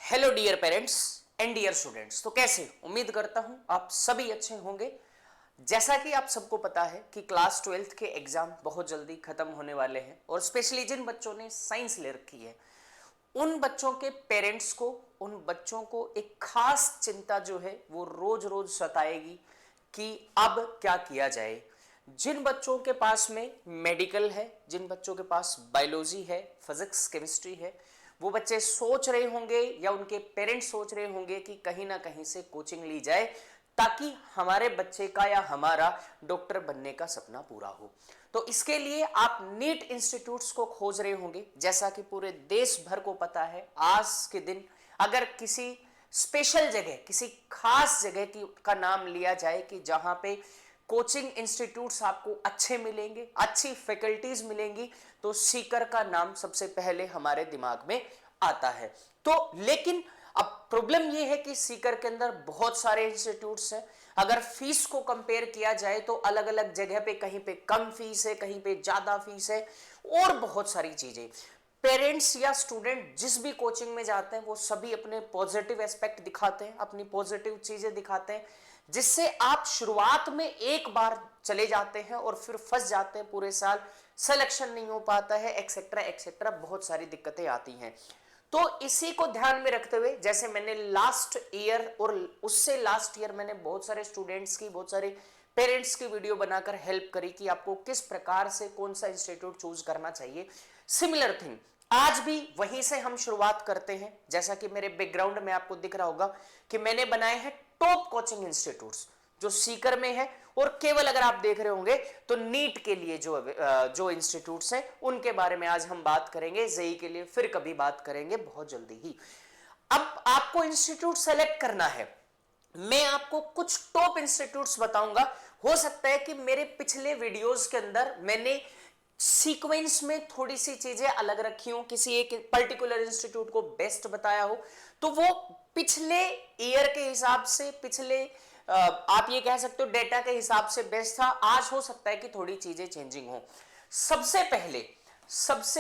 Hello dear parents and dear students. तो कैसे, उम्मीद करता हूं आप सभी अच्छे होंगे। जैसा कि आप सबको पता है कि क्लास 12th के एग्जाम बहुत जल्दी खत्म होने वाले हैं और स्पेशली जिन बच्चों ने साइंस ले रखी है उन बच्चों के पेरेंट्स को, उन बच्चों को एक खास चिंता जो है वो रोज रोज सताएगी कि अब क्या किया जाए। जिन बच्चों के पास में मेडिकल है, जिन बच्चों के पास बायोलॉजी है, फिजिक्स केमिस्ट्री है, वो बच्चे सोच रहे होंगे या उनके पेरेंट्स सोच रहे होंगे कि कहीं ना कहीं से कोचिंग ली जाए ताकि हमारे बच्चे का या हमारा डॉक्टर बनने का सपना पूरा हो। तो इसके लिए आप नीट इंस्टीट्यूट्स को खोज रहे होंगे। जैसा कि पूरे देश भर को पता है, आज के दिन अगर किसी स्पेशल जगह, किसी खास जगह की का नाम लिया जाए कि जहां पे कोचिंग इंस्टीट्यूट्स आपको अच्छे मिलेंगे, अच्छी फैकल्टीज मिलेंगी, तो सीकर का नाम सबसे पहले हमारे दिमाग में आता है। तो लेकिन अब प्रॉब्लम यह है कि सीकर के अंदर बहुत सारे इंस्टीट्यूट्स हैं। अगर फीस को कंपेयर किया जाए तो अलग अलग जगह पे, कहीं पे कम फीस है, कहीं पे ज्यादा फीस है और बहुत सारी चीजें। पेरेंट्स या स्टूडेंट जिस भी कोचिंग में जाते हैं वो सभी अपने पॉजिटिव एस्पेक्ट दिखाते हैं, अपनी पॉजिटिव चीजें दिखाते हैं, जिससे आप शुरुआत में एक बार चले जाते हैं और फिर फंस जाते हैं, पूरे साल सिलेक्शन नहीं हो पाता है, एक्सेट्रा एक्सेट्रा, बहुत सारी दिक्कतें आती हैं। तो इसी को ध्यान में रखते हुए, जैसे मैंने लास्ट ईयर और उससे लास्ट ईयर मैंने बहुत सारे स्टूडेंट्स की, बहुत सारे पेरेंट्स की वीडियो बनाकर हेल्प करी कि आपको किस प्रकार से कौन सा इंस्टीट्यूट चूज करना चाहिए। सिमिलर थिंग आज भी वहीं से हम शुरुआत करते हैं। जैसा कि मेरे बैकग्राउंड में आपको दिख रहा होगा कि मैंने बनाए हैं टॉप कोचिंग इंस्टीट्यूट्स जो सीकर में है, और केवल अगर आप देख रहे होंगे तो नीट के लिए जो इंस्टीट्यूट्स हैं उनके बारे में आज हम बात करेंगे। जेई के लिए फिर कभी बात करेंगे बहुत जल्दी ही। अब आपको इंस्टीट्यूट सेलेक्ट करना है। मैं आपको कुछ टॉप इंस्टीट्यूट्स बताऊंगा। हो सकता है कि मेरे पिछले वीडियोस के अंदर मैंने सीक्वेंस में थोड़ी सी चीजें अलग रखी हो, किसी एक पर्टिकुलर इंस्टीट्यूट को बेस्ट बताया हो, तो वो पिछले ईयर के हिसाब से, पिछले आप ये कह सकते हो डेटा के हिसाब से बेस्ट था। आज हो सकता है कि थोड़ी चीजें चेंजिंग हो। सबसे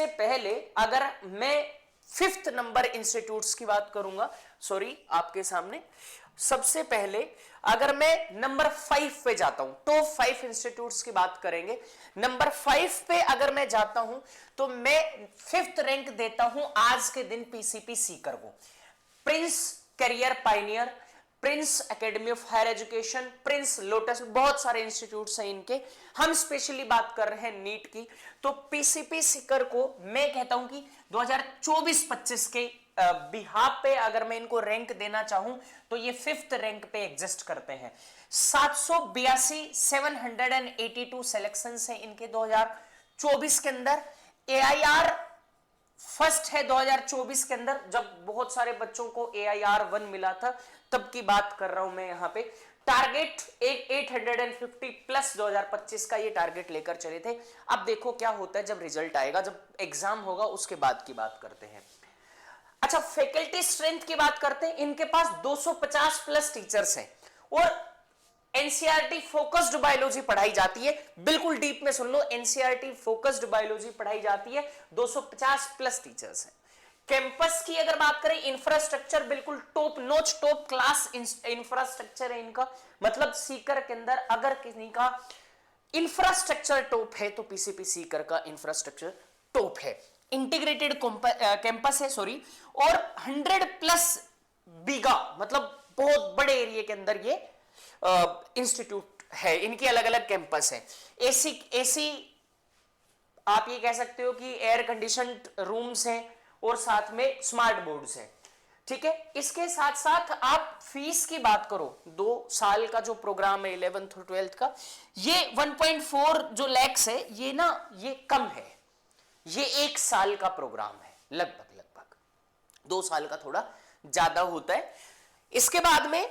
पहले अगर मैं 5th नंबर इंस्टीट्यूट्स की बात करूंगा, सॉरी आपके सामने, सबसे पहले अगर मैं नंबर 5 पे जाता हूं, टॉप 5 इंस्टीट्यूट्स की बात करेंगे। नंबर 5 पे अगर मैं जाता हूं तो मैं 5th रैंक देता हूं आज के दिन पीसीपी सीकर को। Prince Career Pioneer, Prince Academy of Higher Education, Prince Lotus, बहुत सारे इंस्टीट्यूट्स हैं इनके। हम स्पेशली बात कर रहे हैं नीट की, तो पीसीपी सीकर को मैं कहता हूं कि 2024-25 के बिहाफ पे अगर मैं इनको रैंक देना चाहूं तो ये 5th रैंक पे एग्जिस्ट करते हैं। 782 सिलेक्शंस हैं इनके 2024 के अंदर। एआईआर फर्स्ट है 2024 के अंदर, जब बहुत सारे बच्चों को AIR 1 मिला था, तब की बात कर रहा हूं मैं यहां पे। टारगेट 850 प्लस 2025 का ये टारगेट लेकर चले थे। अब देखो क्या होता है जब रिजल्ट आएगा, जब एग्जाम होगा उसके बाद की बात करते हैं। अच्छा, फैकल्टी स्ट्रेंथ की बात करते हैं। इनके पास 250 प्लस टीचर्स हैं और एनसीईआरटी फोकस्ड बायोलॉजी पढ़ाई जाती है। बिल्कुल डीप में सुन लो, एनसीईआरटी फोकस्ड बायोलॉजी पढ़ाई जाती है। 250 प्लस टीचर्स हैं। कैंपस की अगर बात करें, इंफ्रास्ट्रक्चर बिल्कुल top notch, top class infrastructure है इनका। मतलब सीकर के अंदर अगर किसी का इंफ्रास्ट्रक्चर टॉप है तो पीसीपी सीकर का इंफ्रास्ट्रक्चर टॉप है। इंटीग्रेटेड कैंपस है, सॉरी, और 100 प्लस बीघा, मतलब बहुत बड़े एरिया के अंदर ये इंस्टीट्यूट है। इनकी अलग अलग कैंपस है। एसी आप ये कह सकते हो कि एयर कंडीशनड रूम्स हैं और साथ में स्मार्ट बोर्ड्स हैं। ठीक है, इसके साथ साथ आप फीस की बात करो, 2 साल का जो प्रोग्राम है 11th और 12th का, ये 1.4 जो लैक्स है, ये ना ये कम है। ये 1 साल का प्रोग्राम है, लगभग 2 साल का थोड़ा ज्यादा होता है। इसके बाद में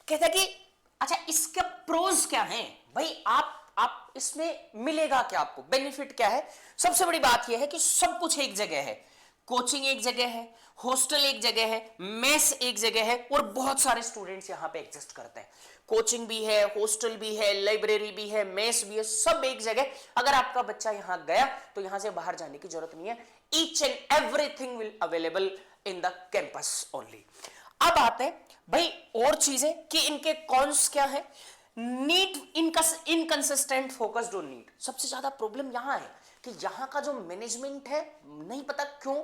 कहता है कि अच्छा इसके प्रोज क्या हैं भाई, आप इसमें मिलेगा क्या, आपको बेनिफिट क्या है। सबसे बड़ी बात यह है कि सब कुछ एक जगह है। कोचिंग एक जगह है, हॉस्टल एक जगह है, मेस एक जगह है, और बहुत सारे स्टूडेंट्स यहां पे एग्जिस्ट करते हैं। कोचिंग भी है, हॉस्टल भी है, लाइब्रेरी भी है, मेस भी है, सब एक जगह। अगर आपका बच्चा यहां गया तो यहां से बाहर जाने की जरूरत नहीं है। Each and everything will available in the campus only. अब आते हैं भाई और चीजें कि इनके कॉन्स क्या है। NEET inconsistent focused on NEET, सबसे ज्यादा प्रॉब्लम यहां है कि यहां का जो मैनेजमेंट है, नहीं पता क्यों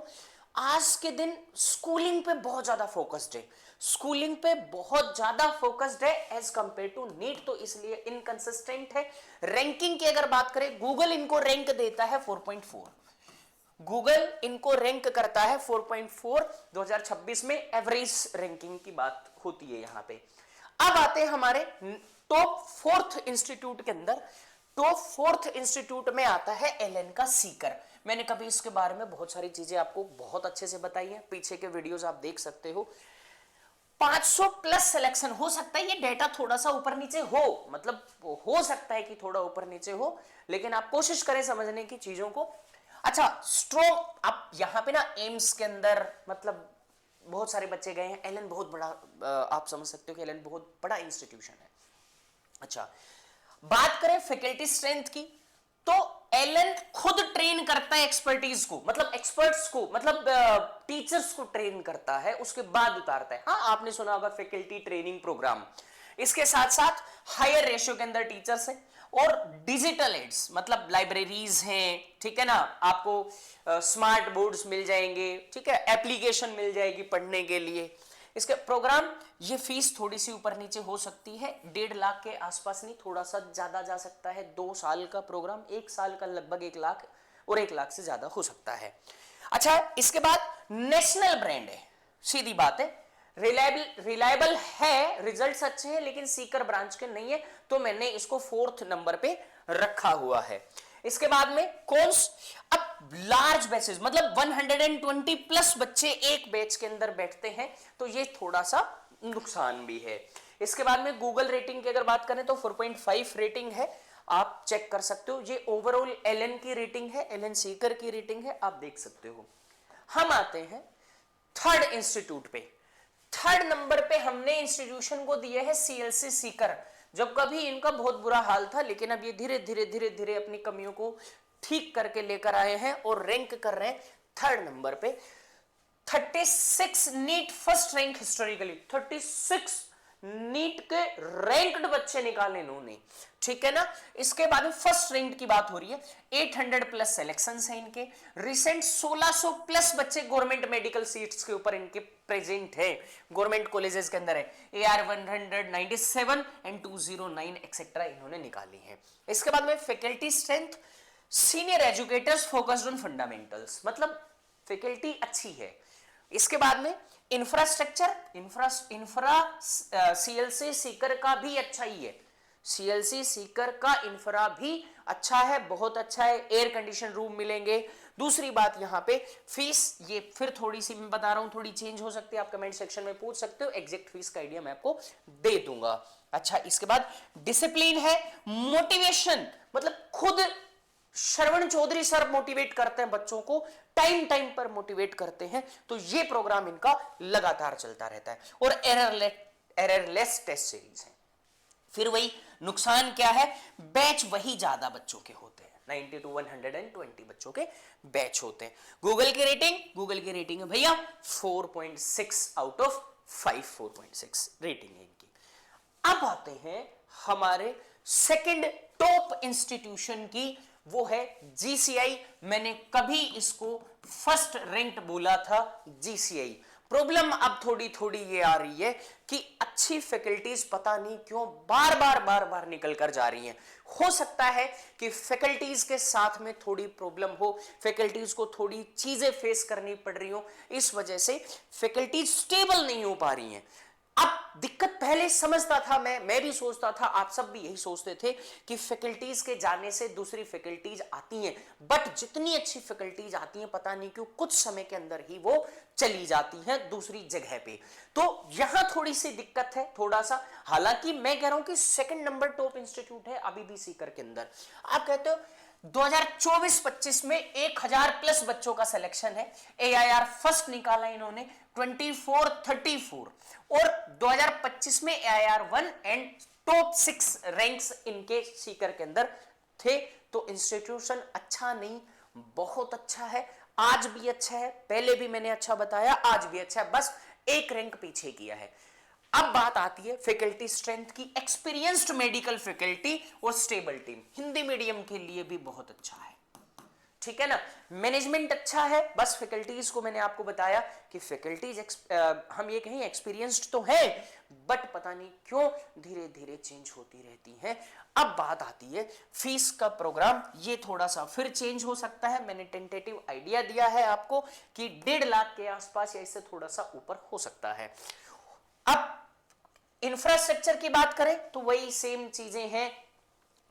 आज के दिन स्कूलिंग पे बहुत ज्यादा फोकस्ड है, स्कूलिंग पे बहुत ज्यादा फोकस्ड है एज कंपेयर टू नीट, तो इसलिए इनकंसिस्टेंट है। रैंकिंग की अगर बात करें, गूगल इनको रैंक देता है 4.4, गूगल इनको रैंक करता है 4.4 2026 में, एवरेज रैंकिंग की बात होती है यहां पे। अब आते हैं हमारे टॉप फोर्थ इंस्टीट्यूट के अंदर। टॉप फोर्थ इंस्टीट्यूट में आता है एलन का सीकर। मैंने कभी इसके बारे में बहुत सारी चीजें आपको बहुत अच्छे से बताई हैं, पीछे के वीडियोस आप देख सकते हो। 500 प्लस सिलेक्शन हो सकता है, ये डेटा थोड़ा सा ऊपर नीचे हो, मतलब हो सकता है कि थोड़ा ऊपर नीचे हो, लेकिन आप कोशिश करें समझने की चीजों को। अच्छा, स्ट्रॉन्ग, आप यहां पे ना एम्स के अंदर मतलब बहुत सारे बच्चे गए हैं, एलन बहुत बड़ा, आप समझ सकते हो कि एलन बहुत बड़ा इंस्टीट्यूशन है। अच्छा, बात करें फैकल्टी स्ट्रेंथ की, तो एलन खुद ट्रेन करता है एक्सपर्टीज को, मतलब एक्सपर्ट्स को, मतलब टीचर्स को ट्रेन करता है, उसके बाद उतारता है। हाँ, आपने सुना होगा फैकल्टी ट्रेनिंग प्रोग्राम। इसके साथ साथ हायर रेशियो के अंदर टीचर्स है, और डिजिटल एड्स मतलब लाइब्रेरीज हैं, ठीक है ना, आपको स्मार्ट बोर्ड्स मिल जाएंगे, ठीक है, एप्लीकेशन मिल जाएगी पढ़ने के लिए। इसके प्रोग्राम, ये फीस थोड़ी सी ऊपर नीचे हो सकती है, 1.5 लाख के आसपास नहीं, थोड़ा सा ज्यादा जा सकता है। 2 साल का प्रोग्राम, 1 साल का लगभग 1 लाख, और 1 लाख से ज्यादा हो सकता है। अच्छा, इसके बाद नेशनल ब्रांड है, सीधी बात है, रिलायबल है, रिजल्ट्स अच्छे हैं, लेकिन सीकर ब्रांच के नहीं है, तो मैंने इसको 4th नंबर पे रखा हुआ है। इसके बाद में कोर्स, अब लार्ज बैचेस मतलब 120 प्लस बच्चे एक बैच के अंदर बैठते हैं, तो ये थोड़ा सा नुकसान भी है। इसके बाद में गूगल रेटिंग की अगर बात करें तो 4.5 रेटिंग है, आप चेक कर सकते हो। ये ओवरऑल एलन की रेटिंग है, एलन सीकर की रेटिंग है, आप देख सकते हो। हम आते हैं थर्ड इंस्टीट्यूट पे। थर्ड नंबर पे हमने इंस्टीट्यूशन को दिया है सीएलसी सीकर। जब कभी इनका बहुत बुरा हाल था, लेकिन अब ये धीरे धीरे धीरे धीरे अपनी कमियों को ठीक करके लेकर आए हैं और रैंक कर रहे हैं थर्ड नंबर पे। 36 NEET first rank historically, 36 NEET के रैंक्ड बच्चे निकाले इन्होंने, ठीक है ना। इसके बाद में फर्स्ट रैंक की बात हो रही है, 800 प्लस सिलेक्शंस हैं इनके। रिसेंट 1600 प्लस बच्चे गवर्नमेंट मेडिकल सीट्स के ऊपर इनके प्रेजेंट है, गवर्नमेंट कॉलेजेस के अंदर है। AR 197 एंड 209 एक्सेट्रा इन्होंने निकाली है। इसके बाद में faculty strength, senior educators focused on fundamentals, मतलब फैकल्टी अच्छी है। इसके बाद में इंफ्रास्ट्रक्चर, सीएलसी सीकर का भी अच्छा ही है, सीएलसी सीकर का इंफ्रा भी अच्छा है, बहुत अच्छा है, एयर कंडीशन रूम मिलेंगे। दूसरी बात यहाँ पे फीस, ये फिर थोड़ी सी मैं बता रहा हूं, थोड़ी चेंज हो सकती है, आप कमेंट सेक्शन में पूछ सकते हो, एग्जैक्ट फीस का आइडिया मैं आपको दे दूंगा। अच्छा, इसके बाद डिसिप्लिन है, मोटिवेशन, मतलब खुद श्रवण चौधरी सर मोटिवेट करते हैं बच्चों को, टाइम टाइम पर मोटिवेट करते हैं, तो ये प्रोग्राम इनका लगातार चलता रहता है। और एररलेस टेस्ट सीरीज है। फिर वही नुकसान क्या है, बैच वही ज्यादा बच्चों के होते हैं, 90 to 120 बच्चों के बैच होते हैं। गूगल की रेटिंग है भैया 4.6 आउट ऑफ 5, 4.6 रेटिंग है इनकी। अब आते हैं हमारे सेकंड टॉप इंस्टीट्यूशन की, वो है जीसीआई। मैंने कभी इसको फर्स्ट रैंक्ड बोला था, जीसीआई। प्रॉब्लम अब थोड़ी थोड़ी ये आ रही है कि अच्छी फैकल्टीज पता नहीं क्यों बार बार निकल कर जा रही हैं। हो सकता है कि फैकल्टीज के साथ में थोड़ी प्रॉब्लम हो, फैकल्टीज को थोड़ी चीजें फेस करनी पड़ रही हो, इस वजह से फैकल्टीज स्टेबल नहीं हो पा रही हैं। अब दिक्कत पहले समझता था मैं भी सोचता था, आप सब भी यही सोचते थे कि फैकल्टीज के जाने से दूसरी फैकल्टीज आती हैं, बट जितनी अच्छी फैकल्टीज आती हैं पता नहीं क्यों कुछ समय के अंदर ही वो चली जाती हैं दूसरी जगह पे। तो यहां थोड़ी सी दिक्कत है, थोड़ा सा। हालांकि मैं कह रहा हूं कि सेकंड नंबर टॉप इंस्टीट्यूट है अभी भी सीकर के अंदर। आप कहते हो 2024-25 में 1000 प्लस बच्चों का सिलेक्शन है, AIR फर्स्ट निकाला इन्होंने 2434, और 2025 में AIR 1 एंड टॉप 6 रैंक्स इनके सीकर के अंदर थे। तो इंस्टीट्यूशन अच्छा नहीं, बहुत अच्छा है। आज भी अच्छा है, पहले भी मैंने अच्छा बताया, आज भी अच्छा है, बस एक रैंक पीछे किया है। अब बात आती है फैकल्टी स्ट्रेंथ की। एक्सपीरियंस्ड मेडिकल फैकल्टी और स्टेबल टीम हिंदी मीडियम के लिए भी बहुत अच्छा है, ठीक है ना। मैनेजमेंट अच्छा है, बस फैकल्टीज को मैंने आपको बताया कि फैकल्टीज हम ये कहें एक्सपीरियंस्ड तो है, बट पता नहीं क्यों धीरे धीरे चेंज होती रहती हैं। अब बात आती है फीस का प्रोग्राम, ये थोड़ा सा फिर चेंज हो सकता है। मैंने टेंटेटिव आइडिया दिया है आपको कि 1.5 लाख के आसपास या इससे थोड़ा सा ऊपर हो सकता है। अब इंफ्रास्ट्रक्चर की बात करें तो वही सेम चीजें हैं,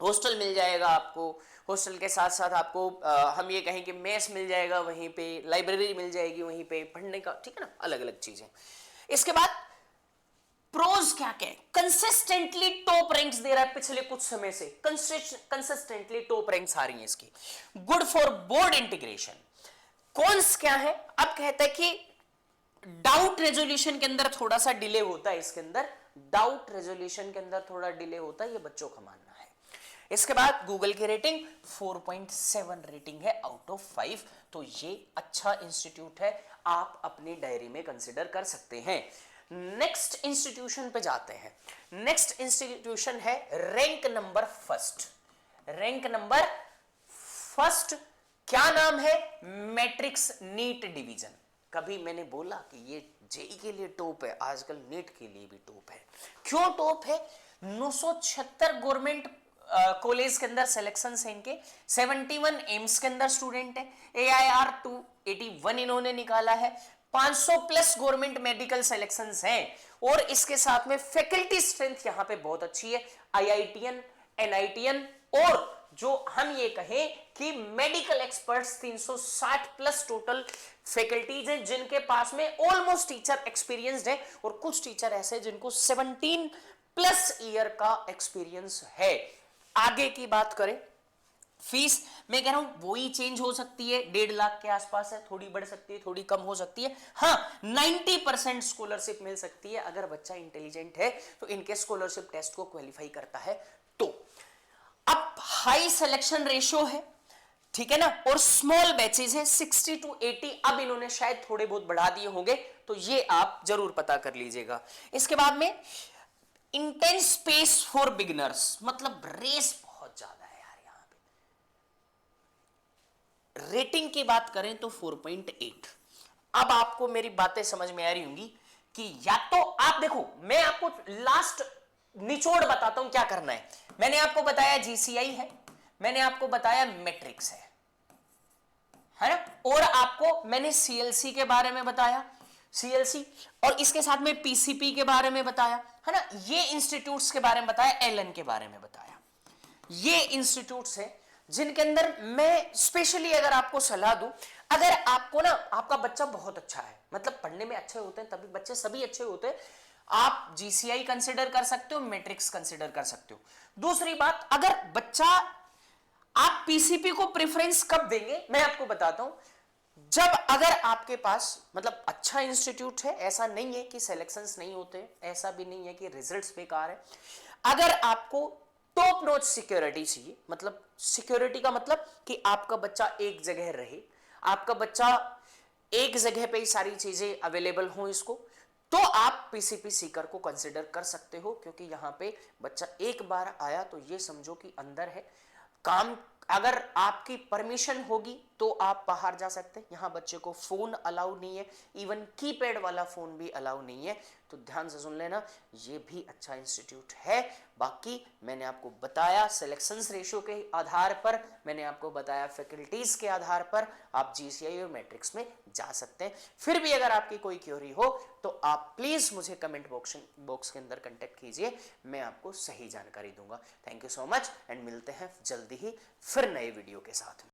हॉस्टल मिल जाएगा आपको, हॉस्टल के साथ साथ आपको हम ये कहें कि मेस मिल जाएगा, वहीं पे लाइब्रेरी मिल जाएगी, वहीं पे पढ़ने का, ठीक है ना, अलग अलग चीजें। इसके बाद प्रोज क्या क्या है, कंसिस्टेंटली टॉप रैंक्स दे रहा है पिछले कुछ समय से, कंसिस्टेंटली टॉप रैंक्स आ रही हैं इसकी। Good for board integration. Cons क्या है, अब कहता है कि डाउट रेजोल्यूशन के अंदर थोड़ा सा डिले होता है, इसके अंदर डाउट रेजोल्यूशन के अंदर थोड़ा डिले होता है, ये बच्चों का मानना है। इसके बाद गूगल की रेटिंग 4.7 रेटिंग है आउट ऑफ 5, तो ये अच्छा इंस्टीट्यूट है, आप अपनी डायरी में कंसिडर कर सकते हैं। नेक्स्ट इंस्टीट्यूशन पे जाते हैं। नेक्स्ट इंस्टीट्यूशन है rank number first. Rank number first क्या नाम है, मैट्रिक्स नीट डिवीजन। कभी मैंने बोला कि ये जेई के लिए टॉप है, आजकल नीट के लिए भी टॉप है। क्यों टॉप है, 976 गवर्नमेंट कॉलेज के अंदर सिलेक्शन है इनके, 71 एम्स के अंदर स्टूडेंट है, AIR 281 इन्होंने निकाला है, 500 प्लस गवर्नमेंट मेडिकल सिलेक्शंस हैं, और इसके साथ में फैकल्टी स्ट्रेंथ यहां पे बहुत अच्छी है। IITN, NITN और जो हम ये कहें कि medical experts 360 plus total faculties हैं, जिनके पास में ऑलमोस्ट टीचर एक्सपीरियंस्ड है, और कुछ टीचर ऐसे जिनको 17 प्लस ईयर का एक्सपीरियंस है। आगे की बात करें, फीस मैं कह रहा हूं वही चेंज हो सकती है, 1.5 लाख के आसपास है, थोड़ी बढ़ सकती है, थोड़ी कम हो सकती है। हाँ, 90% स्कॉलरशिप मिल सकती है अगर बच्चा इंटेलिजेंट है, तो इनके स्कॉलरशिप टेस्ट को क्वालिफाई करता है तो। अब हाई सिलेक्शन रेशियो है, ठीक है ना, और स्मॉल बैचेज है 60 to 80, अब इन्होंने शायद थोड़े बहुत बढ़ा दिए होंगे, तो ये आप जरूर पता कर लीजिएगा। इसके बाद में इंटेंस स्पेस फॉर बिगिनर्स, मतलब रेस बहुत ज्यादा है यार यहां पे। रेटिंग की बात करें तो 4.8। अब आपको मेरी बातें समझ में आ रही होंगी कि या तो आप देखो, मैं आपको लास्ट निचोड़ बताता हूं क्या करना है। मैंने आपको बताया GCI है, मैंने आपको बताया मैट्रिक्स है ना, और आपको मैंने CLC के बारे में बताया, CLC, और इसके साथ में PCP के बारे में बताया, है ना, ये इंस्टीट्यूट्स के बारे में बताया, LN के बारे में बताया। ये इंस्टीट्यूट्स हैं जिनके अंदर मैं स्पेशली अगर आपको सलाह दूं, अगर आपको ना आपका बच्चा बहुत अच्छा है, मतलब पढ़ने में अच्छे होते हैं, तभी बच्चे सभी अच्छे होते हैं, आप GCI कंसिडर कर सकते हो, मैट्रिक्स कंसिडर कर सकते हो। दूसरी बात, अगर बच्चा, आप PCP को प्रेफरेंस कब देंगे मैं आपको बताता हूं, जब अगर आपके पास मतलब अच्छा इंस्टीट्यूट है, ऐसा नहीं है कि सिलेक्शंस नहीं होते, ऐसा भी नहीं है कि रिजल्ट्स बेकार है, अगर आपको टॉप नॉच सिक्योरिटी चाहिए, मतलब सिक्योरिटी का मतलब कि आपका बच्चा एक जगह रहे, आपका बच्चा एक जगह पे ही सारी चीजें अवेलेबल हो इसको, तो आप PCP सीकर को कंसिडर कर सकते हो, क्योंकि यहां पे बच्चा एक बार आया तो ये समझो कि अंदर है काम। अगर आपकी परमिशन होगी तो आप बाहर जा सकते हैं, यहां बच्चे को फोन अलाउ नहीं है, इवन कीपैड वाला फोन भी अलाउ नहीं है, तो ध्यान से सुन लेना, ये भी अच्छा इंस्टीट्यूट है। बाकी मैंने आपको बताया सिलेक्शंस रेशियो के आधार पर, मैंने आपको बताया फैकल्टीज के आधार पर आप GCI और मैट्रिक्स में जा सकते हैं। फिर भी अगर आपकी कोई क्वेरी हो तो आप प्लीज मुझे कमेंट बॉक्स के अंदर कांटेक्ट कीजिए, मैं आपको सही जानकारी दूंगा। Thank you so much, and मिलते हैं जल्दी ही फिर नए वीडियो के साथ।